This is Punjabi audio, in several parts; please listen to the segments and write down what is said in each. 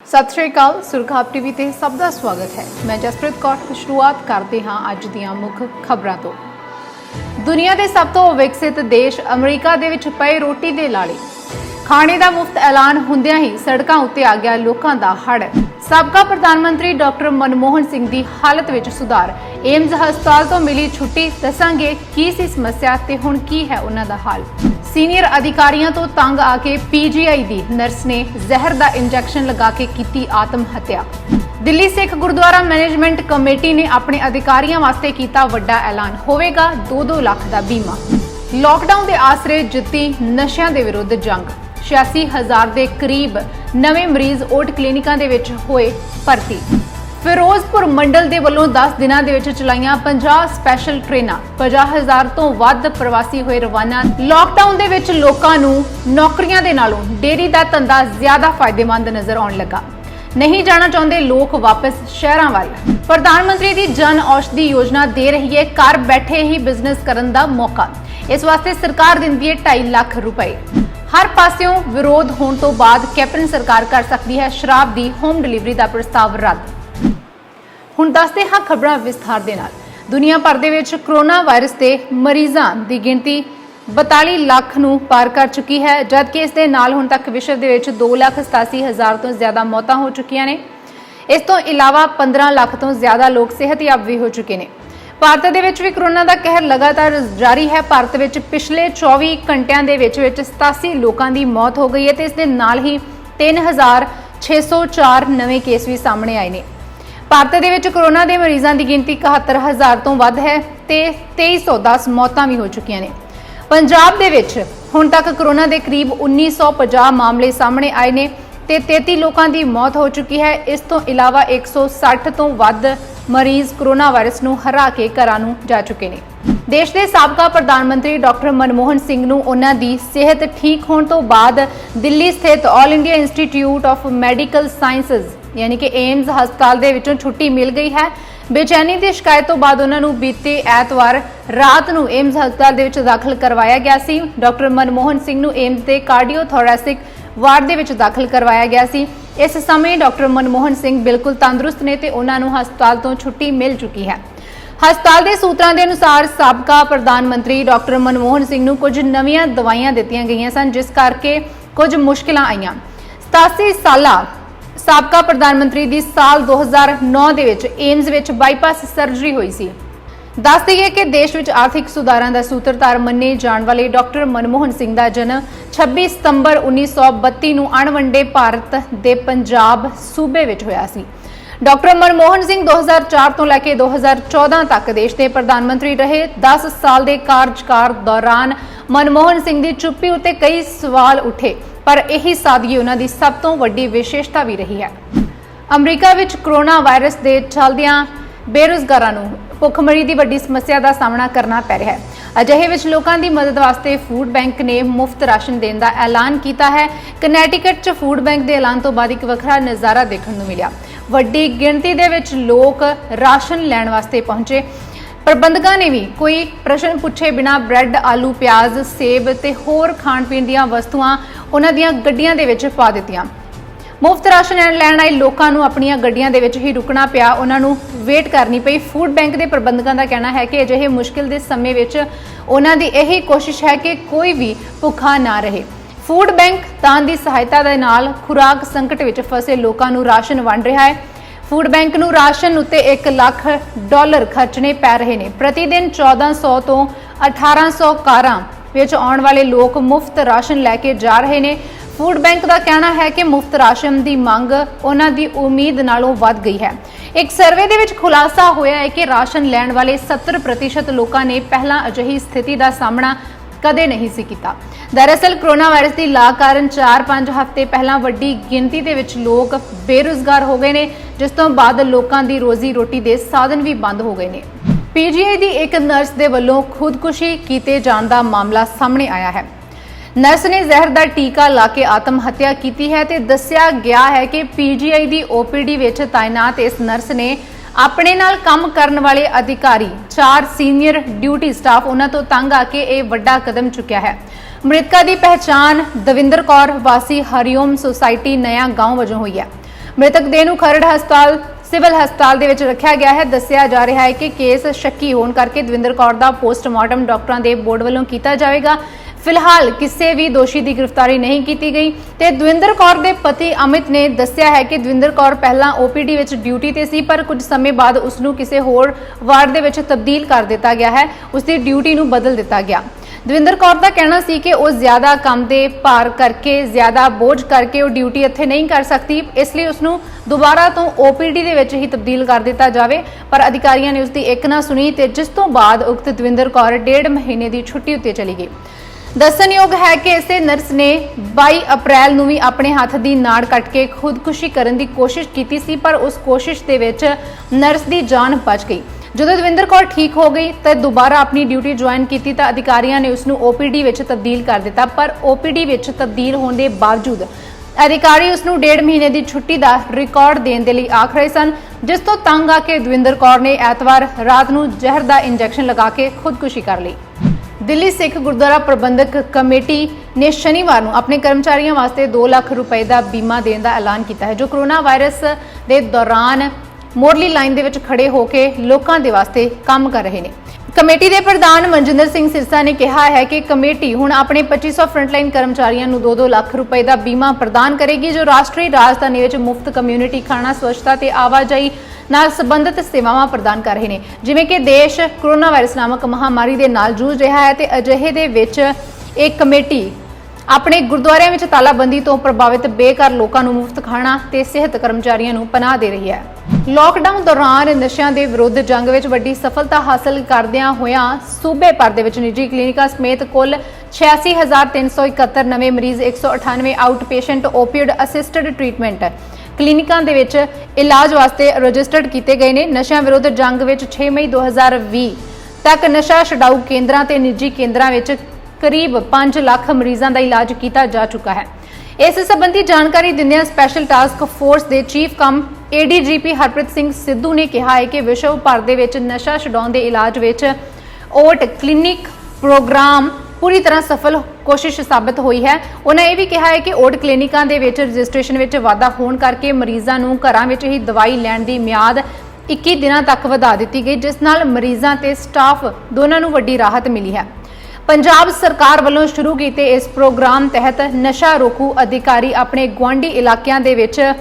सत श्री अकाल। सुरखाब टीवी ते सब दा स्वागत है। मैं जसप्रीत कौर। शुरुआत करते हाँ अज दियां मुख खबरां तो। दुनिया के सब तो विकसित देश अमरीका दे विच पए रोटी दे लाले, खाने का मुफ्त ऐलान हुंदियां ही सड़कों उत्ते आ गया लोकां दा हड़। साबका प्रधानमंत्री डॉक्टर मनमोहन सिंह की हालत विच सुधार, एम्स हस्पताल तो मिली छुट्टी। दसांगे की सी समस्या ते हुण की है उन्हां दा हाल। सीनियर अधिकारियों तो तंग आके पीजीआई दी नर्स ने जहर का इंजैक्शन लगा के की आत्म हत्या। दिल्ली सिख गुरुद्वारा मैनेजमेंट कमेटी ने अपने अधिकारियों वास्ते किया वड्डा ऐलान, होवेगा 2-2 लाख का बीमा। लॉकडाउन के आसरे जित्ती नशियां दे विरुद्ध जंग, 86,000 के करीब नवे मरीज ओट क्लीनिकां दे विच होए भर्ती। फिरोजपुर मंडल के वलों 10 दिनों के चलाइया 50 स्पैशल ट्रेनां, 50,000 तो वध प्रवासी हुए रवाना। लॉकडाउन के विच लोकां नूं नौकरियां दे नालों डेयरी का धंधा ज्यादा फायदेमंद नजर आउण लगा। नहीं जाना चाहते लोग वापस शहरों वाल। प्रधानमंत्री की जन औषधि योजना दे रही है घर बैठे ही बिजनेस करने का मौका। इस वास्ते सरकार दिंदी है 2.5 लाख रुपए। हर पास्यों विरोध होने तो बाद कैप्टन सरकार कर सकती है शराब की होम डिलीवरी का प्रस्ताव रद्द। हुण दसदे हां खबरां विस्तार दे नाल। दुनिया भर दे विच कोरोना वायरस के मरीजों की गिनती 42 लाख नूं पार कर चुकी है, जबकि इस दे नाल हुण तक विश्व दे विच 2,87,000 तो ज्यादा मौतां हो चुकियां ने। इस तो इलावा 15 लाख तो ज्यादा लोग सेहतयाब भी हो चुके हैं। भारत दे विच भी कोरोना का कहर लगातार जारी है। भारत विच पिछले 24 घंटिਆਂ ਦੇ ਵਿੱਚ 87 लोगों की मौत हो गई है। इस दे नाल ही 3,604 नवे केस भी सामने आए हैं। भारत दे विच कोरोना के मरीजों की गिनती 71,000 तो वध है ते 2,310 मौतां भी हो चुकियां ने। पंजाब दे विच हुण तक कोरोना के करीब 1,950 मामले सामने आए ने ते 33 लोगों की मौत हो चुकी है। इस तो इलावा 160 तो वध मरीज कोरोना वायरस नूं हरा के घरां नूं जा चुके ने। देश के साबका प्रधानमंत्री डॉक्टर मनमोहन सिंह नूं उन्हां दी सेहत ठीक होने तो बाद दिल्ली स्थित all India institute of medical sciences यानी कि एम्स हस्पताल दे विचों छुट्टी मिल गई है। बेचैनी की शिकायत तो बाद उन्हां नूं बीते ऐतवार रात नूं एम्स हस्पताल दे विच दाखिल करवाया गया सी। डॉक्टर मनमोहन सिंह नूं एम्स के कार्डियोथोरैसिक वार्ड दे विच दाखिल करवाया गया सी। इस समय डॉक्टर मनमोहन सिंह बिल्कुल तंदुरुस्त ने ते उन्हां नूं हस्पताल तो छुट्टी मिल चुकी है। हस्पताल के सूत्रों के अनुसार साबका प्रधानमंत्री डॉक्टर मनमोहन सिंह नूं कुछ नवीं दवाइयां दित्तियां गईयां सन, जिस करके कुछ मुश्किलां आईयां। 87 साला साबका प्रधानमंत्री की साल 2009 ਦੇ ਵਿੱਚ एम्स ਵਿੱਚ बाईपास सर्जरी हुई सी। दस दईए कि देश ਵਿੱਚ आर्थिक सुधारां ਦਾ सूत्रधार ਮੰਨੇ ਜਾਣ ਵਾਲੇ डॉक्टर मनमोहन सिंह ਦਾ जन्म 26 सितंबर 1932 ਨੂੰ ਅਣਵੰਡੇ ਭਾਰਤ ਦੇ ਪੰਜਾਬ ਸੂਬੇ ਵਿੱਚ ਹੋਇਆ ਸੀ। डॉक्टर मनमोहन सिंह 2004 तो लैके 2014 तक देश के प्रधानमंत्री रहे। 10 साल के कार्यकाल दौरान मनमोहन सिंह की चुप्पी उत्ते कई सवाल उठे, पर यही सादगी उन्हां दी सब तो वड्डी विशेषता भी रही है। अमरीका विच कोरोना वायरस के चलदियां बेरोजगारां नूं भुखमरी की वड्डी समस्या का सामना करना पै रहा है। अजिहे विच लोकां दी मदद वास्ते फूड बैंक ने मुफ्त राशन देने का ऐलान किया है। कनैटिकट च फूड बैंक के ऐलान तो बाद एक वखरा नज़ारा देखने को मिला। वड्डी गिणती दे विच लोग राशन लैण वास्ते पहुंचे। प्रबंधकों ने भी कोई प्रश्न पूछे बिना ब्रैड, आलू, प्याज, सेब ते होर खाण पीण दीयां वस्तुआं उन्हां दीयां गड्डियां दे विच पा दित्तियां। मुफ्त राशन लैण आए लोगों को अपनियां गड्डियां दे विच ही रुकना पिया, उन्हां नूं वेट करनी पई। फूड बैंक के प्रबंधकों का कहना है कि अजिहे मुश्किल के समय विच उन्हां दी यही कोशिश है कि कोई भी भुखा ना रहे। फूड बैंक दान की सहायता के नाल खुराक संकट में फसे लोगों को राशन वंड रहा है। फूड बैंक नूं राशन उत्ते $1 लाख खर्चने पै रहे हैं। प्रतिदिन 1400 तो 1800 कारां विच आउण वाले लोग मुफ्त राशन लैके जा रहे हैं। फूड बैंक का कहना है कि मुफ्त राशन की मंग उन्हां दी उम्मीद नालों वध गई है। एक सर्वे दे विच खुलासा होया है कि राशन लैण वाले 70% लोगों ने पहला अजिही स्थिति का सामना कदे नहीं सी कीता। दरअसल कोरोना वायरस की ला कारण 4-5 हफ्ते पहला वड्डी गिनती दे विच लोग बेरोजगार हो गए ने, जिस तो बाद लोगों की रोजी रोटी के साधन भी बंद हो गए ने। पीजीआई की एक नर्स के वलों खुदकुशी किए जाने का मामला सामने आया है। नर्स ने जहर का टीका ला के आत्म हत्या की है ते दस्सिया गया है कि पीजीआई की ओपीडी विच तैनात इस नर्स ने अपने नाल काम करने वाले अधिकारी 4 सीनियर ड्यूटी स्टाफ उन्हां तो तंग आके यह वड्डा कदम चुकिया है। मृतका की पहचान दविंदर कौर वासी हरिओम सोसाइटी नया गांव वजों हुई है। ਮ੍ਰਿਤਕ ਦੇਹ ਨੂੰ ਖਰੜ ਹਸਪਤਾਲ ਸਿਵਲ ਹਸਪਤਾਲ ਦੇ ਵਿੱਚ ਰੱਖਿਆ ਗਿਆ ਹੈ। ਦੱਸਿਆ ਜਾ ਰਿਹਾ ਹੈ ਕਿ ਕੇਸ ਸ਼ੱਕੀ ਹੋਣ ਕਰਕੇ ਦਵਿੰਦਰ ਕੌਰ ਦਾ ਪੋਸਟਮਾਰਟਮ ਡਾਕਟਰਾਂ ਦੇ ਬੋਰਡ ਵੱਲੋਂ ਕੀਤਾ ਜਾਵੇਗਾ। ਫਿਲਹਾਲ ਕਿਸੇ ਵੀ ਦੋਸ਼ੀ ਦੀ ਗ੍ਰਿਫਤਾਰੀ ਨਹੀਂ ਕੀਤੀ ਗਈ ਤੇ ਦਵਿੰਦਰ ਕੌਰ ਦੇ ਪਤੀ ਅਮਿਤ ਨੇ ਦੱਸਿਆ ਹੈ ਕਿ ਦਵਿੰਦਰ ਕੌਰ ਪਹਿਲਾਂ OPD ਵਿੱਚ ਡਿਊਟੀ ਤੇ ਸੀ, ਪਰ ਕੁਝ ਸਮੇਂ ਬਾਅਦ ਉਸ ਨੂੰ ਕਿਸੇ ਹੋਰ ਵਾਰਡ ਦੇ ਵਿੱਚ ਤਬਦੀਲ ਕਰ ਦਿੱਤਾ ਗਿਆ ਹੈ। ਉਸ ਦੀ ਡਿਊਟੀ ਨੂੰ ਬਦਲ ਦਿੱਤਾ ਗਿਆ। ਦਵਿੰਦਰ ਕੌਰ ਦਾ ਕਹਿਣਾ ਸੀ ਕਿ ਉਹ ਜ਼ਿਆਦਾ ਕੰਮ ਦੇ ਭਾਰ ਕਰਕੇ, ਜ਼ਿਆਦਾ ਬੋਝ ਕਰਕੇ ਉਹ ਡਿਊਟੀ ਇੱਥੇ ਨਹੀਂ ਕਰ ਸਕਦੀ, ਇਸ ਲਈ ਉਸ ਨੂੰ ਦੁਬਾਰਾ ਤੋਂ OPD ਦੇ ਵਿੱਚ ਹੀ ਤਬਦੀਲ ਕਰ ਦਿੱਤਾ ਜਾਵੇ, ਪਰ ਅਧਿਕਾਰੀਆਂ ਨੇ ਉਸ ਦੀ ਇੱਕ ਨਾ ਸੁਣੀ ਤੇ ਜਿਸ ਤੋਂ ਬਾਅਦ ਉਕਤ ਦਵਿੰਦਰ ਕੌਰ 1.5 ਮਹੀਨੇ ਦੀ ਛੁੱਟੀ ਉੱਤੇ ਚਲੀ ਗਈ। ਦੱਸਣਯੋਗ ਹੈ ਕਿ ਇਸੇ ਨਰਸ ਨੇ 22 ਅਪ੍ਰੈਲ ਨੂੰ ਵੀ ਆਪਣੇ ਹੱਥ ਦੀ ਨਾੜ ਕੱਟ ਕੇ ਖੁਦਕੁਸ਼ੀ ਕਰਨ ਦੀ ਕੋਸ਼ਿਸ਼ ਕੀਤੀ ਸੀ, ਪਰ ਉਸ ਕੋਸ਼ਿਸ਼ ਦੇ ਵਿੱਚ ਨਰਸ ਦੀ ਜਾਨ ਬਚ ਗਈ। ਜਦੋਂ ਦਵਿੰਦਰ ਕੌਰ ਠੀਕ ਹੋ ਗਈ ਤਾਂ ਦੁਬਾਰਾ ਆਪਣੀ ਡਿਊਟੀ ਜੁਆਇਨ ਕੀਤੀ ਤਾਂ ਅਧਿਕਾਰੀਆਂ ਨੇ ਉਸ ਨੂੰ OPD ਵਿੱਚ ਤਬਦੀਲ ਕਰ ਦਿੱਤਾ, ਪਰ OPD ਵਿੱਚ ਤਬਦੀਲ ਹੋਣ ਦੇ ਬਾਵਜੂਦ ਅਧਿਕਾਰੀ ਉਸ ਨੂੰ 1.5 ਮਹੀਨੇ ਦੀ ਛੁੱਟੀ ਦਾ ਰਿਕਾਰਡ ਦੇਣ ਦੇ ਲਈ ਆਖ ਰਹੇ ਸਨ, ਜਿਸ ਤੋਂ ਤੰਗ ਆ ਕੇ ਦਵਿੰਦਰ ਕੌਰ ਨੇ ਐਤਵਾਰ ਰਾਤ ਨੂੰ ਜ਼ਹਿਰ ਦਾ ਇੰਜੈਕਸ਼ਨ ਲਗਾ ਕੇ ਖੁਦਕੁਸ਼ੀ ਕਰ ਲਈ। ਦਿੱਲੀ ਸਿੱਖ ਗੁਰਦੁਆਰਾ ਪ੍ਰਬੰਧਕ ਕਮੇਟੀ ਨੇ ਸ਼ਨੀਵਾਰ ਨੂੰ ਆਪਣੇ ਕਰਮਚਾਰੀਆਂ ਵਾਸਤੇ 2 ਲੱਖ ਰੁਪਏ ਦਾ ਬੀਮਾ ਦੇਣ ਦਾ ਐਲਾਨ ਕੀਤਾ ਹੈ, ਜੋ ਕੋਰੋਨਾ ਵਾਇਰਸ ਦੇ ਦੌਰਾਨ ਮੋਰਲੀ ਲਾਈਨ ਦੇ ਵਿੱਚ ਖੜੇ ਹੋ ਕੇ ਲੋਕਾਂ ਦੇ ਵਾਸਤੇ ਕੰਮ ਕਰ ਰਹੇ ਨੇ। ਕਮੇਟੀ ਦੇ ਪ੍ਰਧਾਨ ਮਨਜਿੰਦਰ ਸਿੰਘ ਸਿਰਸਾ ਨੇ ਕਿਹਾ ਹੈ ਕਿ ਕਮੇਟੀ ਹੁਣ ਆਪਣੇ 2500 ਫਰੰਟਲਾਈਨ ਕਰਮਚਾਰੀਆਂ ਨੂੰ 2-2 ਲੱਖ ਰੁਪਏ ਦਾ ਬੀਮਾ ਪ੍ਰਦਾਨ ਕਰੇਗੀ, ਜੋ ਰਾਸ਼ਟਰੀ ਰਾਜਧਾਨੀ ਵਿੱਚ ਮੁਫਤ ਕਮਿਊਨਿਟੀ ਖਾਣਾ, ਸਵੱਛਤਾ ਤੇ ਆਵਾਜਾਈ ਨਾਲ ਸੰਬੰਧਿਤ ਸੇਵਾਵਾਂ ਪ੍ਰਦਾਨ ਕਰ ਰਹੇ ਨੇ। ਜਿਵੇਂ ਕਿ ਦੇਸ਼ ਕੋਰੋਨਾ ਵਾਇਰਸ ਨਾਮਕ ਮਹਾਮਾਰੀ ਦੇ ਨਾਲ ਜੂਝ ਰਿਹਾ ਹੈ ਤੇ ਅਜਿਹੇ ਦੇ ਵਿੱਚ ਇਹ ਕਮੇਟੀ ਆਪਣੇ ਗੁਰਦੁਆਰਿਆਂ ਵਿੱਚ ਤਾਲਾਬੰਦੀ ਤੋਂ ਪ੍ਰਭਾਵਿਤ ਬੇਘਰ ਲੋਕਾਂ ਨੂੰ ਮੁਫਤ ਖਾਣਾ ਤੇ ਸਿਹਤ ਕਰਮਚਾਰੀਆਂ ਨੂੰ ਪਨਾਹ ਦੇ ਰਹੀ ਹੈ। ਲਾਕਡਾਊਨ ਦੌਰਾਨ ਨਸ਼ਿਆਂ ਦੇ ਵਿਰੁੱਧ ਜੰਗ ਵਿੱਚ ਵੱਡੀ ਸਫਲਤਾ ਹਾਸਲ ਕਰਦਿਆਂ ਹੋਇਆਂ ਸੂਬੇ ਭਰ ਦੇ ਵਿੱਚ ਨਿੱਜੀ ਕਲੀਨਿਕਾਂ ਸਮੇਤ ਕੁੱਲ 86,371 ਨਵੇਂ ਮਰੀਜ਼, 198 ਆਊਟ ਪੇਸ਼ੈਂਟ ਓਪੀਡ ਅਸਿਸਟਡ ਟ੍ਰੀਟਮੈਂਟ ਕਲੀਨਿਕਾਂ ਦੇ ਵਿੱਚ ਇਲਾਜ ਵਾਸਤੇ ਰਜਿਸਟਰਡ ਕੀਤੇ ਗਏ ਨੇ। ਨਸ਼ਿਆਂ ਵਿਰੁੱਧ ਜੰਗ ਵਿੱਚ 6 ਮਈ 2020 ਤੱਕ ਨਸ਼ਾ ਛਡਾਊ ਕੇਂਦਰਾਂ ਤੇ ਨਿੱਜੀ ਕੇਂਦਰਾਂ ਵਿੱਚ ਕਰੀਬ 5 ਲੱਖ ਮਰੀਜ਼ਾਂ ਦਾ ਇਲਾਜ ਕੀਤਾ ਜਾ ਚੁੱਕਾ ਹੈ। ਇਸ ਸੰਬੰਧੀ ਜਾਣਕਾਰੀ ਦਿੰਦਿਆਂ ਸਪੈਸ਼ਲ ਟਾਸਕ ਫੋਰਸ ਦੇ ਚੀਫ ਕਮ ADGP ਹਰਪ੍ਰੀਤ ਸਿੰਘ ਸਿੱਧੂ ਨੇ ਕਿਹਾ ਹੈ ਕਿ ਵਿਸ਼ਵ ਭਰ ਦੇ ਵਿੱਚ ਨਸ਼ਾ ਛਡਾਉਣ ਦੇ ਇਲਾਜ ਵਿੱਚ ਓਟ ਕਲੀਨਿਕ ਪ੍ਰੋਗਰਾਮ ਪੂਰੀ ਤਰ੍ਹਾਂ ਸਫਲ ਕੋਸ਼ਿਸ਼ ਸਾਬਤ ਹੋਈ ਹੈ। ਉਹਨਾਂ ਇਹ ਵੀ ਕਿਹਾ ਹੈ ਕਿ ਓਟ ਕਲੀਨਿਕਾਂ ਦੇ ਵਿੱਚ ਰਜਿਸਟ੍ਰੇਸ਼ਨ ਵਿੱਚ ਵਾਧਾ ਹੋਣ ਕਰਕੇ ਮਰੀਜ਼ਾਂ ਨੂੰ ਘਰਾਂ ਵਿੱਚ ਹੀ ਦਵਾਈ ਲੈਣ ਦੀ ਮਿਆਦ 21 ਦਿਨਾਂ ਤੱਕ ਵਧਾ ਦਿੱਤੀ ਗਈ, ਜਿਸ ਨਾਲ ਮਰੀਜ਼ਾਂ ਤੇ ਸਟਾਫ ਦੋਨਾਂ ਨੂੰ ਵੱਡੀ ਰਾਹਤ ਮਿਲੀ ਹੈ। ਪੰਜਾਬ ਸਰਕਾਰ ਵੱਲੋਂ ਸ਼ੁਰੂ ਕੀਤੇ ਇਸ ਪ੍ਰੋਗਰਾਮ ਤਹਿਤ ਨਸ਼ਾ ਰੋਕੂ ਅਧਿਕਾਰੀ ਆਪਣੇ ਗੁਆਂਢੀ ਇਲਾਕਿਆਂ ਦੇ ਵਿੱਚ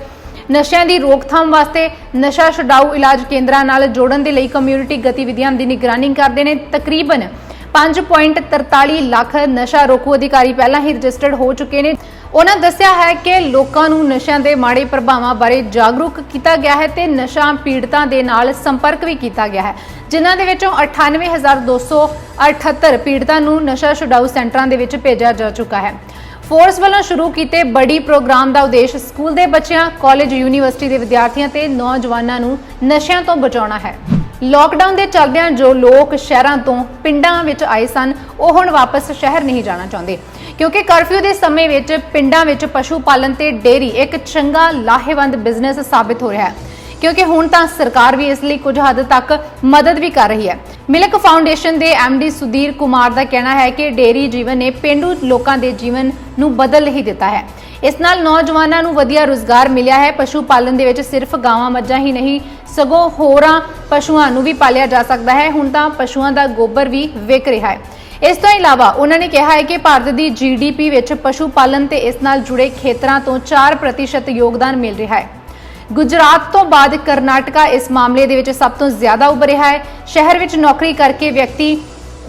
ਨਸ਼ਿਆਂ ਦੀ ਰੋਕਥਾਮ ਵਾਸਤੇ ਨਸ਼ਾ ਛਡਾਊ ਇਲਾਜ ਕੇਂਦਰਾਂ ਨਾਲ ਜੋੜਨ ਦੇ ਲਈ ਕਮਿਊਨਿਟੀ ਗਤੀਵਿਧੀਆਂ ਦੀ ਨਿਗਰਾਨੀ ਕਰਦੇ ਨੇ। ਤਕਰੀਬਨ 5.43 ਲੱਖ ਨਸ਼ਾ ਰੋਕੂ ਅਧਿਕਾਰੀ ਪਹਿਲਾਂ ਹੀ ਰਜਿਸਟਰਡ ਹੋ ਚੁੱਕੇ ਨੇ। ਉਹਨਾਂ ਦੱਸਿਆ ਹੈ ਕਿ ਲੋਕਾਂ ਨੂੰ ਨਸ਼ਿਆਂ ਦੇ ਮਾੜੇ ਪ੍ਰਭਾਵਾਂ ਬਾਰੇ ਜਾਗਰੂਕ ਕੀਤਾ ਗਿਆ ਹੈ ਤੇ ਨਸ਼ਾ ਪੀੜਤਾਂ ਦੇ ਨਾਲ ਸੰਪਰਕ ਵੀ ਕੀਤਾ ਗਿਆ ਹੈ, ਜਿਨ੍ਹਾਂ ਦੇ ਵਿੱਚੋਂ 98,278 ਪੀੜਤਾਂ ਨੂੰ ਨਸ਼ਾ ਛੁਡਾਊ ਸੈਂਟਰਾਂ ਦੇ ਵਿੱਚ ਭੇਜਿਆ ਜਾ ਚੁੱਕਾ ਹੈ। ਫੋਰਸ ਵੱਲੋਂ ਸ਼ੁਰੂ ਕੀਤੇ ਬੜੀ ਪ੍ਰੋਗਰਾਮ ਦਾ ਉਦੇਸ਼ ਸਕੂਲ ਦੇ ਬੱਚਿਆਂ, ਕਾਲਜ, ਯੂਨੀਵਰਸਿਟੀ ਦੇ ਵਿਦਿਆਰਥੀਆਂ ਤੇ ਨੌਜਵਾਨਾਂ ਨੂੰ ਨਸ਼ਿਆਂ ਤੋਂ ਬਚਾਉਣਾ ਹੈ। ਲਾਕਡਾਊਨ ਦੇ ਚੱਲਦਿਆਂ ਜੋ ਲੋਕ ਸ਼ਹਿਰਾਂ ਤੋਂ ਪਿੰਡਾਂ ਵਿੱਚ ਆਏ ਸਨ, ਉਹ ਹੁਣ ਵਾਪਸ ਸ਼ਹਿਰ ਨਹੀਂ ਜਾਣਾ ਚਾਹੁੰਦੇ, ਕਿਉਂਕਿ ਕਰਫਿਊ ਦੇ ਸਮੇਂ ਵਿੱਚ ਪਿੰਡਾਂ ਵਿੱਚ ਪਸ਼ੂ ਪਾਲਣ ਤੇ ਡੇਅਰੀ ਇੱਕ ਚੰਗਾ ਲਾਹੇਵੰਦ ਬਿਜ਼ਨਸ ਸਾਬਿਤ ਹੋ ਰਿਹਾ ਹੈ, ਕਿਉਂਕਿ ਹੁਣ ਤਾਂ ਸਰਕਾਰ ਵੀ ਇਸ ਲਈ ਕੁਝ ਹੱਦ ਤੱਕ ਮਦਦ ਵੀ ਕਰ ਰਹੀ ਹੈ। ਮਿਲਕ ਫਾਊਂਡੇਸ਼ਨ ਦੇ MD ਸੁਧੀਰ ਕੁਮਾਰ ਦਾ ਕਹਿਣਾ ਹੈ ਕਿ ਡੇਅਰੀ ਜੀਵਨ ਨੇ ਪੇਂਡੂ ਲੋਕਾਂ ਦੇ ਜੀਵਨ ਨੂੰ ਬਦਲ ਹੀ ਦਿੱਤਾ ਹੈ। ਇਸ ਨਾਲ ਨੌਜਵਾਨਾਂ ਨੂੰ ਵਧੀਆ ਰੁਜ਼ਗਾਰ ਮਿਲਿਆ ਹੈ। ਪਸ਼ੂ ਪਾਲਣ ਦੇ ਵਿੱਚ ਸਿਰਫ ਗਾਵਾਂ, ਮੱਝਾਂ ਹੀ ਨਹੀਂ ਸਗੋਂ ਹੋਰਾਂ ਪਸ਼ੂਆਂ ਨੂੰ ਵੀ ਪਾਲਿਆ ਜਾ ਸਕਦਾ ਹੈ। ਹੁਣ ਤਾਂ ਪਸ਼ੂਆਂ ਦਾ ਗੋਬਰ ਵੀ ਵਿਕ ਰਿਹਾ ਹੈ। ਇਸ ਤੋਂ ਇਲਾਵਾ ਉਹਨਾਂ ਨੇ ਕਿਹਾ ਹੈ ਕਿ ਭਾਰਤ ਦੀ GDP ਵਿੱਚ ਪਸ਼ੂ ਪਾਲਣ ਤੇ ਇਸ ਨਾਲ ਜੁੜੇ ਖੇਤਰਾਂ ਤੋਂ 4% ਯੋਗਦਾਨ ਮਿਲ ਰਿਹਾ ਹੈ। ਗੁਜਰਾਤ ਤੋਂ ਬਾਅਦ ਕਰਨਾਟਕਾ ਇਸ ਮਾਮਲੇ ਦੇ ਵਿੱਚ ਸਭ ਤੋਂ ਜ਼ਿਆਦਾ ਉੱਭਰ ਰਿਹਾ ਹੈ। ਸ਼ਹਿਰ ਵਿੱਚ ਨੌਕਰੀ ਕਰਕੇ ਵਿਅਕਤੀ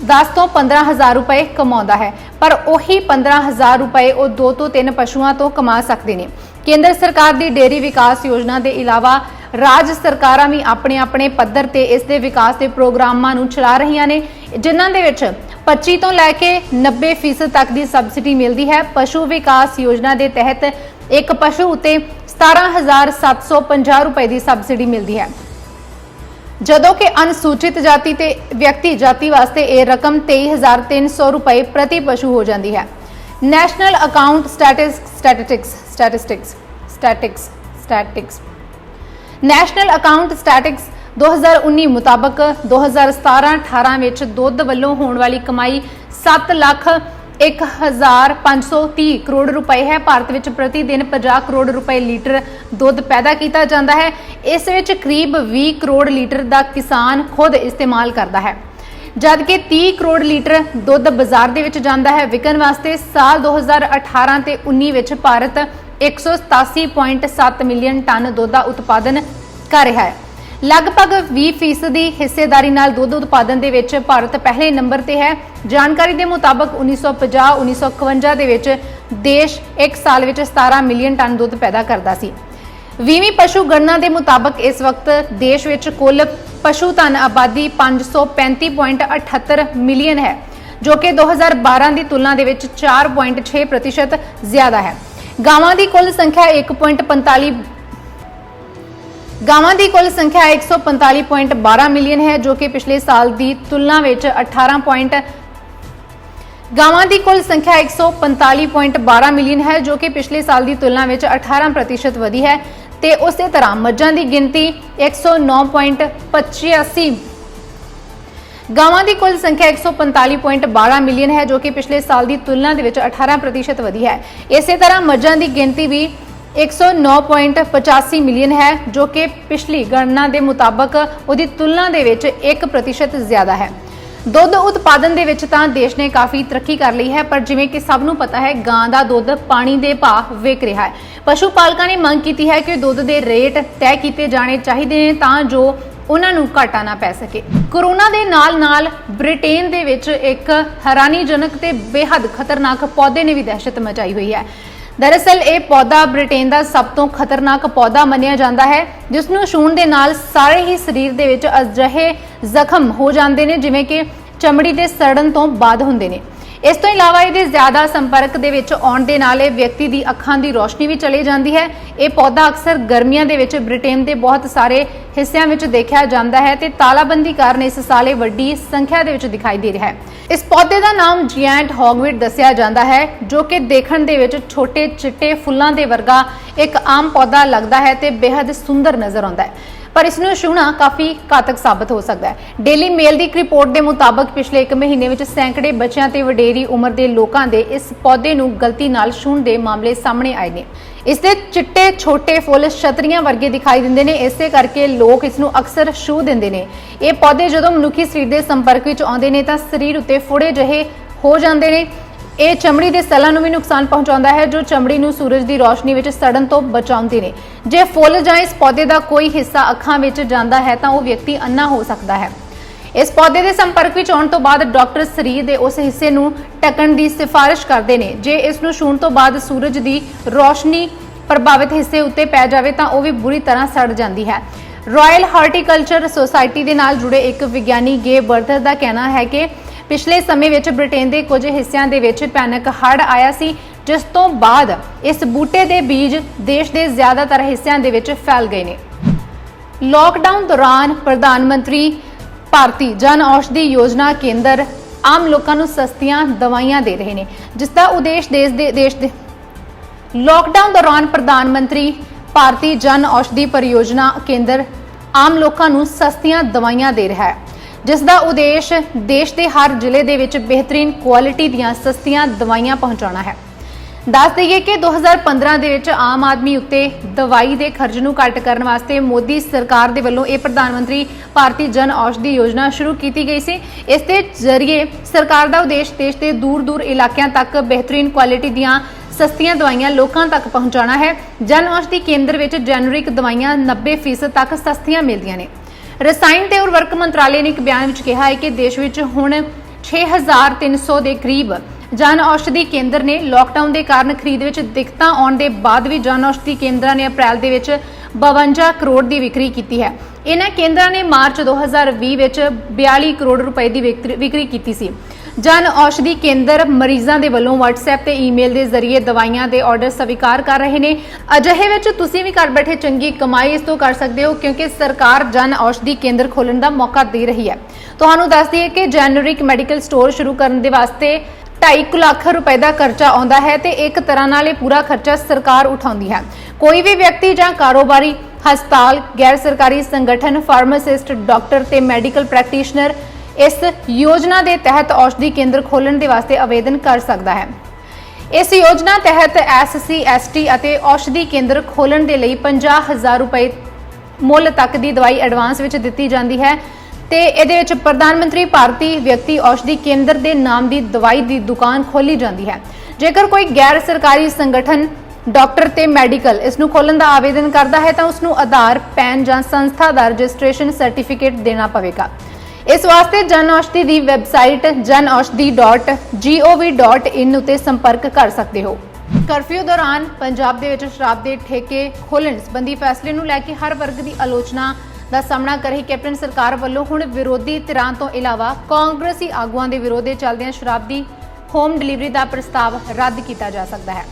10 ਤੋਂ 15,000 ਰੁਪਏ ਕਮਾਉਂਦਾ ਹੈ, ਪਰ ਉਹੀ 15,000 ਰੁਪਏ ਉਹ 2 ਤੋਂ 3 ਪਸ਼ੂਆਂ ਤੋਂ ਕਮਾ ਸਕਦੇ ਨੇ। ਕੇਂਦਰ ਸਰਕਾਰ ਦੀ ਡੇਅਰੀ ਵਿਕਾਸ ਯੋਜਨਾ ਦੇ ਇਲਾਵਾ ਰਾਜ ਸਰਕਾਰਾਂ ਵੀ ਆਪਣੇ ਪੱਧਰ ਤੇ ਇਸ ਦੇ ਵਿਕਾਸ ਦੇ ਪ੍ਰੋਗਰਾਮਾਂ ਨੂੰ ਚਲਾ ਰਹੀਆਂ ਨੇ, ਜਿਨ੍ਹਾਂ ਦੇ ਵਿੱਚ 25 ਤੋਂ ਲੈ ਕੇ 90% ਤੱਕ ਦੀ ਸਬਸਿਡੀ ਮਿਲਦੀ ਹੈ। ਪਸ਼ੂ ਵਿਕਾਸ ਯੋਜਨਾ ਦੇ ਤਹਿਤ ਇੱਕ ਪਸ਼ੂ ਉੱਤੇ 17,750 ਰੁਪਏ ਦੀ ਸਬਸਿਡੀ ਮਿਲਦੀ ਹੈ, ਜਦੋਂ ਕਿ ਅਨੁਸੂਚਿਤ ਜਾਤੀ ਤੇ ਵਿਅਕਤੀ ਜਾਤੀ ਵਾਸਤੇ ਇਹ ਰਕਮ 23,300 ਰੁਪਏ ਪ੍ਰਤੀ ਪਸ਼ੂ ਹੋ ਜਾਂਦੀ ਹੈ। National account national account statics 2019 ਮੁਤਾਬਕ 2017-18 ਵਿੱਚ ਦੁੱਧ ਵੱਲੋਂ ਹੋਣ ਵਾਲੀ ਕਮਾਈ 1530 ਕਰੋੜ ਰੁਪਏ है। भारत ਵਿੱਚ प्रति दिन 50 ਕਰੋੜ ਰੁਪਏ ਲੀਟਰ ਦੁੱਧ पैदा किया जाता है। इस ਵਿੱਚ करीब 20 ਕਰੋੜ ਲੀਟਰ ਦਾ किसान खुद इस्तेमाल करता है, जबकि 30 ਕਰੋੜ ਲੀਟਰ ਦੁੱਧ ਬਾਜ਼ਾਰ ਦੇ ਵਿੱਚ ਜਾਂਦਾ ਹੈ ਵਿਕਣ ਵਾਸਤੇ। ਸਾਲ 2018 ਤੇ 19 ਵਿੱਚ ਭਾਰਤ 187.7 ਮਿਲੀਅਨ ਟਨ ਦੁੱਧ ਦਾ ਉਤਪਾਦਨ ਕਰ ਰਿਹਾ ਹੈ। लगभग 20% हिस्सेदारी नाल दुध उत्पादन दे विच भारत पहले नंबर ते है। जानकारी के मुताबक 1950-1951 दे विच देश एक साल विच 17 मिलियन टन दुध पैदा करता सी। 20वीं पशु गणना के मुताबक इस वक्त देश विच कुल पशु धन आबादी 535.78 मिलियन है, जो कि 2012 की तुलना दे विच 4.6% ज्यादा है। गावां की कुल संख्या 145.12 मिलियन है, जो कि पिछले साल की तुलना में 145.12 मिलियन है, जो कि पिछले साल की तुलना में 18% वधी है। ते उस तरह मज्जां की गिनती 109.85 गावां की कुल संख्या 145.12 मिलियन है, जो कि पिछले साल की तुलना में 18% वधी है। इस तरह मज्जां की गिनती भी 109.85 मिलियन है, जो कि पिछली गणना के मुताबक उसकी तुलना के 1% ज्यादा है। दुध उत्पादन के विच तां देश ने काफ़ी तरक्की कर ली है, पर जिवें कि सबनूं पता है गां दा दुध पानी के भाव विक रहा है। पशु पालकां ने मंग की है कि दुध के रेट तय किए जाने चाहिए हैं तां जो उन्हां नूं घाटा ना पै सके। कोरोना के नाल ब्रिटेन दे विच एक हैरानीजनक ते बेहद खतरनाक पौधे ने भी दहशत मचाई हुई है। दरअसल ये पौधा ब्रिटेन का सब तो खतरनाक पौधा मनिया जाता है, जिसनूं छूण दे नाल सारे ही शरीर दे विच अजिहे जख्म हो जाते हैं जिवें कि चमड़ी के सड़न तो बाद हुंदे ने। इस तो इलावा ये ज्यादा संपर्क दे विच आउण दे नाल व्यक्ति की अखां की रोशनी भी चली जाती है। ये पौधा अक्सर गर्मियां दे विच ब्रिटेन के बहुत सारे हिस्सों में देखा जाता है ते तालाबंदी कारण इस साल वड्डी संख्या दे विच दिखाई दे रहा है। इस पौधे का नाम जिएंट हॉगवीट दस्सिया जाता है, जो कि देखण दे विच छोटे चिट्टे फुल्लां दे वर्गा एक आम पौधा लगता है ते बेहद सुंदर नजर आता है, पर इसनूं छूना काफ़ी घातक साबित हो सकता है। डेली मेल की एक रिपोर्ट के मुताबक पिछले एक महीने में सैकड़े बच्चों ते वडेरी उम्र के लोगों के इस पौधे नूं गलती नाल छूण के मामले सामने आए हैं। इसके चिट्टे छोटे फुੱਲ छतरियां वर्गे दिखाई देंगे ने, इस करके लोग इसनूं अक्सर छू देंगे ने। ये पौधे जो मनुखी शरीर के संपर्क में आउंदे ने तां शरीर उत्ते फुड़े जहे हो जाते हैं। ये चमड़ी के सैलों में भी नुकसान पहुंचाता है, जो चमड़ी नूं सूरज की रोशनी में सड़न तो बचाते हैं। जे फुੱਲ जां इस पौधे का कोई हिस्सा अखां में जाता है तो वह व्यक्ति अन्ना हो सकता है। इस पौधे के संपर्क में आने तो बाद डॉक्टर शरीर के उस हिस्से नूं ढकण की सिफारिश करते हैं। जे इसनूं छूण तो बाद सूरज की रोशनी प्रभावित हिस्से उत्ते पै जाए तो वह भी बुरी तरह सड़ जाती है। रॉयल हार्टिकल्चर सोसाइटी के नाल जुड़े एक विज्ञानी गे बर्थर का कहना है कि पिछले समय में ब्रिटेन के कुछ हिस्सों के भयानक हड़ आया सी, जिस तो बाद इस बूटे के बीज देश के ज्यादातर हिस्सों के फैल गए हैं। लॉकडाउन दौरान प्रधानमंत्री भारतीय जन औषधि योजना केंद्र आम लोगों को सस्तियां दवाइयां दे रहे हैं, जिसका उद्देश्य लॉकडाउन दौरान प्रधानमंत्री भारतीय जन औषधि परियोजना केंद्र आम लोगों को सस्तियां दवाइयां दे रहा है, जिसका उद्देश्य देश के हर जिले के विच बेहतरीन क्वालिटी दीयां सस्तियां दवाइयां पहुंचाना है। दस दईए कि 2015 दे विच आम आदमी उत्ते दवाई के खर्च नूं घट करने वास्ते मोदी सरकार दे वल्लों यह प्रधानमंत्री भारतीय जन औषधि योजना शुरू की गई सी। इस दे जरिए सरकार का उद्देश्य देश के दूर दूर इलाकों तक बेहतरीन क्वालिटी दीयां सस्तियां दवाइयां लोगों तक पहुंचाना है। जन औषधि केंद्र विच जेनरिक दवाइयां 90% तक सस्तियां मिलदियां ने। रसायन ते उर्वरक मंत्रालय ने एक बयान में कहा है कि देश में हुण 6300 के करीब जन औषधि केंद्र ने। लॉकडाउन के कारण खरीद में दिक्कत आने के बाद भी जन औषधि केंद्र ने अप्रैल के 52 करोड़ की विक्री की है। इन्होंने केंद्र ने मार्च 2020 में 42 करोड़ रुपए की विक्री की सी। जन औषधि केंद्र मरीजों के वलों WhatsApp ते ईमेल के जरिए दवाइयां के ऑर्डर स्वीकार कर रहे हैं। अजिहे विच तुसीं भी घर बैठे चंगी कमाई इस तो कर सकते हो, क्योंकि सरकार जन औषधि केंद्र खोलने का मौका दे रही है। तुहानूं दस दईए कि जेनरिक मैडिकल स्टोर शुरू करने के वास्ते 2.5 लाख रुपए का खर्चा आता है तो एक तरह नाल पूरा खर्चा सरकार उठाती है। कोई भी व्यक्ति या कारोबारी, हस्पताल, गैर सरकारी संगठन, फार्मासिस्ट, डॉक्टर ते मैडिकल प्रैक्टिशनर ਇਸ ਯੋਜਨਾ ਦੇ ਤਹਿਤ ਔਸ਼ਧੀ ਕੇਂਦਰ ਖੋਲ੍ਹਣ ਦੇ ਵਾਸਤੇ ਆਵੇਦਨ ਕਰ ਸਕਦਾ ਹੈ। ਇਸ ਯੋਜਨਾ ਤਹਿਤ SC ST ਅਤੇ ਔਸ਼ਧੀ ਕੇਂਦਰ ਖੋਲ੍ਹਣ ਦੇ ਲਈ 50,000 ਰੁਪਏ ਮੁੱਲ ਤੱਕ ਦੀ ਦਵਾਈ ਐਡਵਾਂਸ ਵਿੱਚ ਦਿੱਤੀ ਜਾਂਦੀ ਹੈ ਤੇ ਇਹਦੇ ਵਿੱਚ ਪ੍ਰਧਾਨ ਮੰਤਰੀ ਭਾਰਤੀ ਵਿਅਕਤੀ ਔਸ਼ਧੀ ਕੇਂਦਰ ਦੇ ਨਾਮ ਦੀ ਦਵਾਈ ਦੀ ਦੁਕਾਨ ਖੋਲੀ ਜਾਂਦੀ ਹੈ। ਜੇਕਰ ਕੋਈ ਗੈਰ ਸਰਕਾਰੀ ਸੰਗਠਨ ਡਾਕਟਰ ਤੇ ਮੈਡੀਕਲ ਇਸ ਨੂੰ ਖੋਲ੍ਹਣ ਦਾ ਆਵੇਦਨ ਕਰਦਾ ਹੈ ਤਾਂ ਉਸ ਨੂੰ ਆਧਾਰ, ਪੈਨ ਜਾਂ ਸੰਸਥਾ ਦਾ ਰਜਿਸਟ੍ਰੇਸ਼ਨ ਸਰਟੀਫਿਕੇਟ ਦੇਣਾ ਪਵੇਗਾ। ਇਸ ਵਾਸਤੇ ਜਨ ਔਸ਼ਧੀ ਦੀ ਵੈਬਸਾਈਟ janaushadhi.gov.in ਉਤੇ ਸੰਪਰਕ ਕਰ ਸਕਦੇ ਹੋ। ਕਰਫਿਊ ਦੌਰਾਨ ਪੰਜਾਬ ਦੇ ਵਿੱਚ ਸ਼ਰਾਬ ਦੇ ਠੇਕੇ ਖੋਲ੍ਹਣ ਸੰਬੰਧੀ ਫੈਸਲੇ ਨੂੰ ਲੈ ਕੇ ਹਰ ਵਰਗ ਦੀ ਆਲੋਚਨਾ ਦਾ ਸਾਹਮਣਾ ਕਰ ਰਹੀ ਕੈਪਟਨ ਸਰਕਾਰ ਵੱਲੋਂ ਹੁਣ ਵਿਰੋਧੀ ਧਿਰਾਂ ਤੋਂ ਇਲਾਵਾ ਕਾਂਗਰਸੀ ਆਗੂਆਂ ਦੇ ਵਿਰੋਧ ਦੇ ਚੱਲਦਿਆਂ ਸ਼ਰਾਬ ਦੀ ਹੋਮ ਡਿਲੀਵਰੀ ਦਾ ਪ੍ਰਸਤਾਵ ਰੱਦ ਕੀਤਾ ਜਾ ਸਕਦਾ ਹੈ।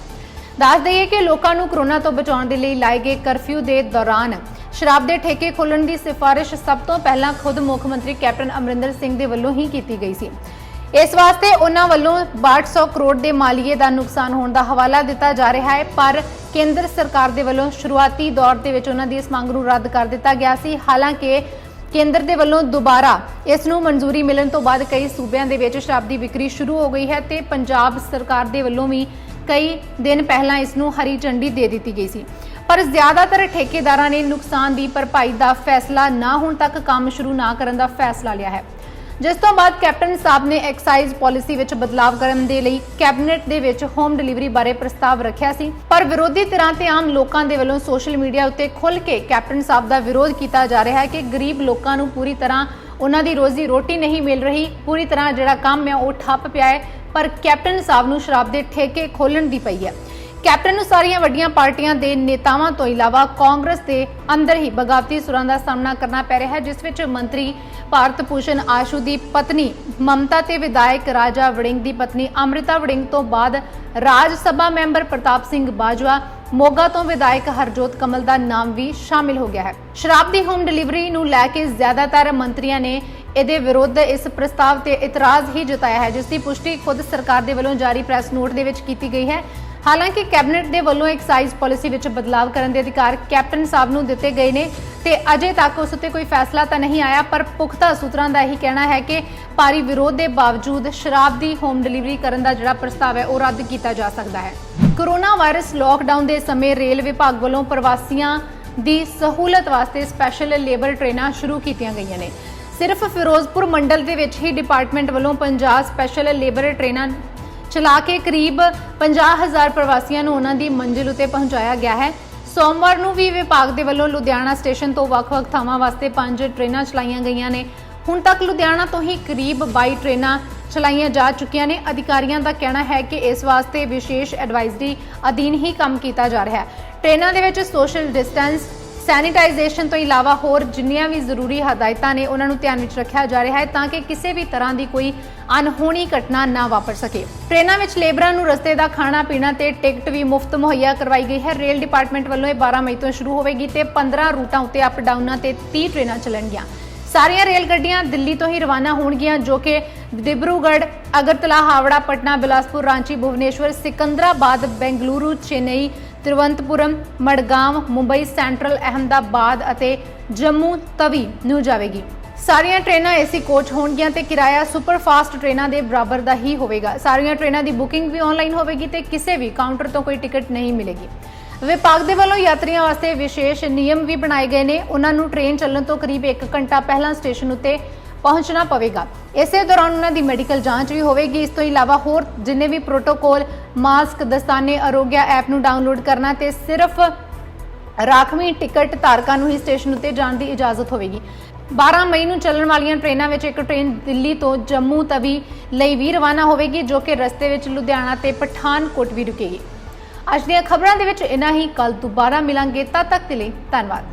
ਦੱਸ ਦਈਏ ਕਿ ਲੋਕਾਂ ਨੂੰ ਕੋਰੋਨਾ ਤੋਂ ਬਚਾਉਣ ਦੇ ਲਈ ਲਾਏ ਗਏ ਕਰਫਿਊ ਦੇ ਦੌਰਾਨ ਸ਼ਰਾਬ ਦੇ ਠੇਕੇ ਖੋਲ੍ਹਣ ਦੀ ਸਿਫਾਰਿਸ਼ ਸਭ ਤੋਂ ਪਹਿਲਾਂ ਖੁਦ ਮੁੱਖ ਮੰਤਰੀ ਕੈਪਟਨ ਅਮਰਿੰਦਰ ਸਿੰਘ ਦੇ ਵੱਲੋਂ ਹੀ ਕੀਤੀ ਗਈ ਸੀ। ਇਸ ਵਾਸਤੇ ਉਹਨਾਂ ਵੱਲੋਂ 6200 ਕਰੋੜ ਦੇ ਮਾਲੀਏ ਦਾ ਨੁਕਸਾਨ ਹੋਣ ਦਾ ਹਵਾਲਾ ਦਿੱਤਾ ਜਾ ਰਿਹਾ ਹੈ, ਪਰ ਕੇਂਦਰ ਸਰਕਾਰ ਦੇ ਵੱਲੋਂ ਸ਼ੁਰੂਆਤੀ ਦੌਰ ਦੇ ਵਿੱਚ ਉਹਨਾਂ ਦੀ ਇਸ ਮੰਗ ਨੂੰ ਰੱਦ ਕਰ ਦਿੱਤਾ ਗਿਆ ਸੀ। ਹਾਲਾਂਕਿ ਕੇਂਦਰ ਦੇ ਵੱਲੋਂ ਦੁਬਾਰਾ ਇਸ ਨੂੰ ਮਨਜ਼ੂਰੀ ਮਿਲਣ ਤੋਂ ਬਾਅਦ ਕਈ ਸੂਬਿਆਂ ਦੇ ਵਿੱਚ ਸ਼ਰਾਬ ਦੀ ਵਿਕਰੀ ਸ਼ੁਰੂ ਹੋ ਗਈ ਹੈ ਤੇ ਪੰਜਾਬ ਸਰਕਾਰ ਦੇ ਵੱਲੋਂ ਵੀ ਕਈ ਦਿਨ ਪਹਿਲਾਂ ਇਸ ਨੂੰ ਹਰੀ ਝੰਡੀ ਦੇ ਦਿੱਤੀ ਗਈ ਸੀ, ਪਰ ਜ਼ਿਆਦਾਤਰ ਠੇਕੇਦਾਰਾਂ ਨੇ ਨੁਕਸਾਨ ਦੀ ਭਰਪਾਈ ਦਾ ਫੈਸਲਾ ਨਾ ਹੋਣ ਤੱਕ ਕੰਮ ਸ਼ੁਰੂ ਨਾ ਕਰਨ ਦਾ ਫੈਸਲਾ ਲਿਆ ਹੈ, ਜਿਸ ਤੋਂ ਬਾਅਦ ਕੈਪਟਨ ਸਾਹਿਬ ਨੇ ਐਕਸਾਈਜ਼ ਪਾਲਿਸੀ ਵਿੱਚ ਬਦਲਾਅ ਕਰਨ ਦੇ ਲਈ ਕੈਬਨਿਟ ਦੇ ਵਿੱਚ ਹੋਮ ਡਿਲੀਵਰੀ ਬਾਰੇ ਪ੍ਰਸਤਾਵ ਰੱਖਿਆ ਸੀ। ਪਰ ਵਿਰੋਧੀ ਧਿਰਾਂ ਤੇ ਆਮ ਲੋਕਾਂ ਦੇ ਵੱਲੋਂ ਸੋਸ਼ਲ ਮੀਡੀਆ ਉੱਤੇ ਖੁੱਲ੍ਹ ਕੇ ਕੈਪਟਨ ਸਾਹਿਬ ਦਾ ਵਿਰੋਧ ਕੀਤਾ ਜਾ ਰਿਹਾ ਹੈ ਕਿ ਗਰੀਬ ਲੋਕਾਂ ਨੂੰ ਪੂਰੀ ਤਰ੍ਹਾਂ ਉਹਨਾਂ ਦੀ ਰੋਜ਼ੀ ਰੋਟੀ ਨਹੀਂ ਮਿਲ ਰਹੀ, ਪੂਰੀ ਤਰ੍ਹਾਂ ਜਿਹੜਾ ਕੰਮ ਹੈ ਉਹ ਠੱਪ ਪਿਆ ਹੈ, ਪਰ ਕੈਪਟਨ ਸਾਹਿਬ ਨੂੰ ਸ਼ਰਾਬ ਦੇ ਠੇਕੇ ਖੋਲ੍ਹਣ ਦੀ ਪਈ ਹੈ। ਕੈਪਟਨ ਨੂੰ ਸਾਰੀਆਂ ਵੱਡੀਆਂ ਪਾਰਟੀਆਂ ਦੇ ਨੇਤਾਵਾਂ ਤੋਂ ਇਲਾਵਾ ਕਾਂਗਰਸ ਦੇ ਅੰਦਰ ਹੀ ਬਗਾਵਤੀ ਸੁਰਾਂ ਦਾ ਸਾਹਮਣਾ ਕਰਨਾ ਪੈ ਰਿਹਾ ਹੈ, ਜਿਸ ਵਿੱਚ ਮੰਤਰੀ ਭਾਰਤ ਭੂਸ਼ਣ ਆਸ਼ੂ ਦੀ ਪਤਨੀ ਮਮਤਾ ਤੇ ਵਿਧਾਇਕ ਰਾਜਾ ਵੜਿੰਗ ਦੀ ਪਤਨੀ ਅੰਮ੍ਰਿਤਾ ਵੜਿੰਗ ਤੋਂ ਬਾਅਦ ਰਾਜ ਸਭਾ ਮੈਂਬਰ ਪ੍ਰਤਾਪ ਸਿੰਘ ਬਾਜਵਾ, ਮੋਗਾ ਤੋਂ ਵਿਧਾਇਕ ਹਰਜੋਤ ਕਮਲ ਦਾ ਨਾਮ ਵੀ ਸ਼ਾਮਿਲ ਹੋ ਗਿਆ ਹੈ। ਸ਼ਰਾਬ ਦੀ ਹੋਮ ਡਿਲੀਵਰੀ ਨੂੰ ਲੈ ਕੇ ਜ਼ਿਆਦਾਤਰ ਮੰਤਰੀਆਂ ਨੇ ਇਹਦੇ ਵਿਰੁੱਧ ਇਸ ਪ੍ਰਸਤਾਵ ਤੇ ਇਤਰਾਜ਼ ਹੀ ਜਤਾਇਆ ਹੈ, ਜਿਸ ਦੀ ਪੁਸ਼ਟੀ ਖੁਦ ਸਰਕਾਰ ਦੇ ਵੱਲੋਂ ਜਾਰੀ ਪ੍ਰੈਸ ਨੋਟ ਦੇ ਵਿੱਚ ਕੀਤੀ ਗਈ ਹੈ। ਹਾਲਾਂਕਿ ਕੈਬਨਿਟ ਦੇ ਵੱਲੋਂ ਐਕਸਾਈਜ਼ ਪਾਲਿਸੀ ਵਿੱਚ ਬਦਲਾਅ ਕਰਨ ਦੇ ਅਧਿਕਾਰ ਕੈਪਟਨ ਸਾਹਿਬ ਨੂੰ ਦਿੱਤੇ ਗਏ ਨੇ ਤੇ ਅਜੇ ਤੱਕ ਉਸ ਉੱਤੇ ਕੋਈ ਫੈਸਲਾ ਤਾਂ ਨਹੀਂ ਆਇਆ, ਪਰ ਪੁਖਤਾ ਸੂਤਰਾਂ ਦਾ ਇਹੀ ਕਹਿਣਾ ਹੈ ਕਿ ਭਾਰੀ ਵਿਰੋਧ ਦੇ ਬਾਵਜੂਦ ਸ਼ਰਾਬ ਦੀ ਹੋਮ ਡਿਲੀਵਰੀ ਕਰਨ ਦਾ ਜਿਹੜਾ ਪ੍ਰਸਤਾਵ ਹੈ ਉਹ ਰੱਦ ਕੀਤਾ ਜਾ ਸਕਦਾ ਹੈ। ਕੋਰੋਨਾ ਵਾਇਰਸ ਲਾਕਡਾਊਨ ਦੇ ਸਮੇਂ ਰੇਲ ਵਿਭਾਗ ਵੱਲੋਂ ਪ੍ਰਵਾਸੀਆਂ ਦੀ ਸਹੂਲਤ ਵਾਸਤੇ ਸਪੈਸ਼ਲ ਲੇਬਰ ਟ੍ਰੇਨਾਂ ਸ਼ੁਰੂ ਕੀਤੀਆਂ ਗਈਆਂ ਨੇ। ਸਿਰਫ ਫਿਰੋਜ਼ਪੁਰ ਮੰਡਲ ਦੇ ਵਿੱਚ ਹੀ ਡਿਪਾਰਟਮੈਂਟ ਵੱਲੋਂ 50 ਸਪੈਸ਼ਲ ਲੇਬਰ ਟ੍ਰੇਨਾਂ ਚਲਾ ਕੇ ਕਰੀਬ 50,000 ਪ੍ਰਵਾਸੀਆਂ ਨੂੰ ਉਹਨਾਂ ਦੀ ਮੰਜ਼ਿਲ ਉਤੇ ਪਹੁੰਚਾਇਆ ਗਿਆ ਹੈ। ਸੋਮਵਾਰ ਨੂੰ ਵੀ ਵਿਭਾਗ ਦੇ ਵੱਲੋਂ ਲੁਧਿਆਣਾ ਸਟੇਸ਼ਨ ਤੋਂ ਵੱਖ-ਵੱਖ ਥਾਵਾਂ ਵਾਸਤੇ 5 ਟ੍ਰੇਨਾਂ ਚਲਾਈਆਂ ਗਈਆਂ ਨੇ। ਹੁਣ ਤੱਕ ਲੁਧਿਆਣਾ ਤੋਂ ਹੀ ਕਰੀਬ 22 ਟ੍ਰੇਨਾਂ ਚਲਾਈਆਂ ਜਾ ਚੁੱਕੀਆਂ ਨੇ। ਅਧਿਕਾਰੀਆਂ ਦਾ ਕਹਿਣਾ ਹੈ ਕਿ ਇਸ ਵਾਸਤੇ ਵਿਸ਼ੇਸ਼ ਐਡਵਾਈਜ਼ਰੀ ਅਧੀਨ ਹੀ ਕੰਮ ਕੀਤਾ ਜਾ ਰਿਹਾ ਹੈ। ਟ੍ਰੇਨਾਂ ਦੇ ਵਿੱਚ ਸੋਸ਼ਲ ਡਿਸਟੈਂਸ, ਸੈਨੀਟਾਈਜ਼ੇਸ਼ਨ ਤੋਂ ਇਲਾਵਾ ਹੋਰ ਜਿੰਨੀਆਂ ਵੀ ਜ਼ਰੂਰੀ ਹਦਾਇਤਾਂ ਨੇ ਉਹਨਾਂ ਨੂੰ ਧਿਆਨ ਵਿੱਚ ਰੱਖਿਆ ਜਾ ਰਿਹਾ ਹੈ ਤਾਂ ਕਿ ਕਿਸੇ ਵੀ ਤਰ੍ਹਾਂ ਦੀ ਕੋਈ ਅਣਹੋਣੀ ਘਟਨਾ ਨਾ ਵਾਪਰ ਸਕੇ। ਟ੍ਰੇਨਾਂ ਵਿੱਚ ਲੇਬਰਾਂ ਨੂੰ ਰਸਤੇ ਦਾ ਖਾਣਾ ਪੀਣਾ ਤੇ ਟਿਕਟ ਵੀ ਮੁਫਤ ਮੁਹੱਈਆ ਕਰਵਾਈ ਗਈ ਹੈ। ਰੇਲ ਡਿਪਾਰਟਮੈਂਟ ਵੱਲੋਂ ਇਹ 12 ਮਈ ਤੋਂ ਸ਼ੁਰੂ ਹੋਵੇਗੀ ਤੇ 15 ਰੂਟਾਂ ਉੱਤੇ ਅਪ ਡਾਊਨਾਂ ਤੇ 30 ਟ੍ਰੇਨਾਂ ਚੱਲਣਗੀਆਂ। ਸਾਰੀਆਂ ਰੇਲ ਗੱਡੀਆਂ ਦਿੱਲੀ ਤੋਂ ਹੀ ਰਵਾਨਾ ਹੋਣਗੀਆਂ, ਜੋ ਕਿ ਡਿਬਰੂਗੜ੍ਹ, ਅਗਰਤਲਾ, ਹਾਵੜਾ, ਪਟਨਾ, ਬਿਲਾਸਪੁਰ, ਰਾਂਚੀ, ਭੁਵਨੇਸ਼ਵਰ, ਸਿਕੰਦਰਾਬਾਦ, ਬੈਂਗਲੁਰੂ, ਚੇਨਈ, ਤਿਰੂਵਨੰਤਪੁਰਮ, ਮਡਗਾਂਵ, ਮੁੰਬਈ ਸੈਂਟਰਲ, ਅਹਿਮਦਾਬਾਦ ਅਤੇ ਜੰਮੂ ਤਵੀ ਨੂੰ ਜਾਵੇਗੀ। ਸਾਰੀਆਂ ਟ੍ਰੇਨਾਂ ਏਸੀ ਕੋਚ ਹੋਣਗੀਆਂ ਤੇ ਕਿਰਾਇਆ ਸੁਪਰ ਫਾਸਟ ਟ੍ਰੇਨਾਂ ਦੇ ਬਰਾਬਰ ਦਾ ਹੀ ਹੋਵੇਗਾ। ਸਾਰੀਆਂ ਟ੍ਰੇਨਾਂ ਦੀ ਬੁਕਿੰਗ ਵੀ ਆਨਲਾਈਨ ਹੋਵੇਗੀ ਤੇ ਕਿਸੇ ਵੀ ਕਾਊਂਟਰ ਤੋਂ ਕੋਈ ਟਿਕਟ ਨਹੀਂ ਮਿਲੇਗੀ। ਵਿਭਾਗ ਦੇ ਵੱਲੋਂ ਯਾਤਰੀਆਂ ਵਾਸਤੇ ਵਿਸ਼ੇਸ਼ ਨਿਯਮ ਵੀ ਬਣਾਏ ਗਏ ਨੇ। ਉਹਨਾਂ ਨੂੰ ਟ੍ਰੇਨ ਚੱਲਣ ਤੋਂ ਕਰੀਬ 1 ਘੰਟਾ ਪਹਿਲਾਂ ਸਟੇਸ਼ਨ ਉੱਤੇ ਪਹੁੰਚਣਾ ਪਵੇਗਾ। ਇਸੇ ਦੌਰਾਨ ਉਹਨਾਂ ਦੀ ਮੈਡੀਕਲ ਜਾਂਚ ਵੀ ਹੋਵੇਗੀ। ਇਸ ਤੋਂ ਇਲਾਵਾ ਹੋਰ ਜਿੰਨੇ ਵੀ ਪ੍ਰੋਟੋਕੋਲ, ਮਾਸਕ, ਦਸਤਾਨੇ, ਆਰੋਗਿਆ ਐਪ ਨੂੰ ਡਾਊਨਲੋਡ ਕਰਨਾ ਤੇ ਸਿਰਫ ਰਾਖਵੀਂ ਟਿਕਟ ਧਾਰਕਾਂ ਨੂੰ ਹੀ ਸਟੇਸ਼ਨ ਉੱਤੇ ਜਾਣ ਦੀ ਇਜਾਜ਼ਤ ਹੋਵੇਗੀ। 12 ਮਈ ਨੂੰ ਚੱਲਣ ਵਾਲੀਆਂ ਟ੍ਰੇਨਾਂ ਵਿੱਚ ਇੱਕ ਟ੍ਰੇਨ ਦਿੱਲੀ ਤੋਂ ਜੰਮੂ ਤਵੀ ਲਈ ਵੀ ਰਵਾਨਾ ਹੋਵੇਗੀ, ਜੋ ਕਿ ਰਸਤੇ ਵਿੱਚ ਲੁਧਿਆਣਾ ਤੇ ਪਠਾਨਕੋਟ ਵੀ ਰੁਕੇਗੀ। ਅੱਜ ਦੀਆਂ ਖਬਰਾਂ ਦੇ ਵਿੱਚ ਇੰਨਾ ਹੀ। ਕੱਲ ਦੁਬਾਰਾ ਮਿਲਾਂਗੇ, ਤਦ ਤੱਕ ਦੇ ਲਈ ਧੰਨਵਾਦ।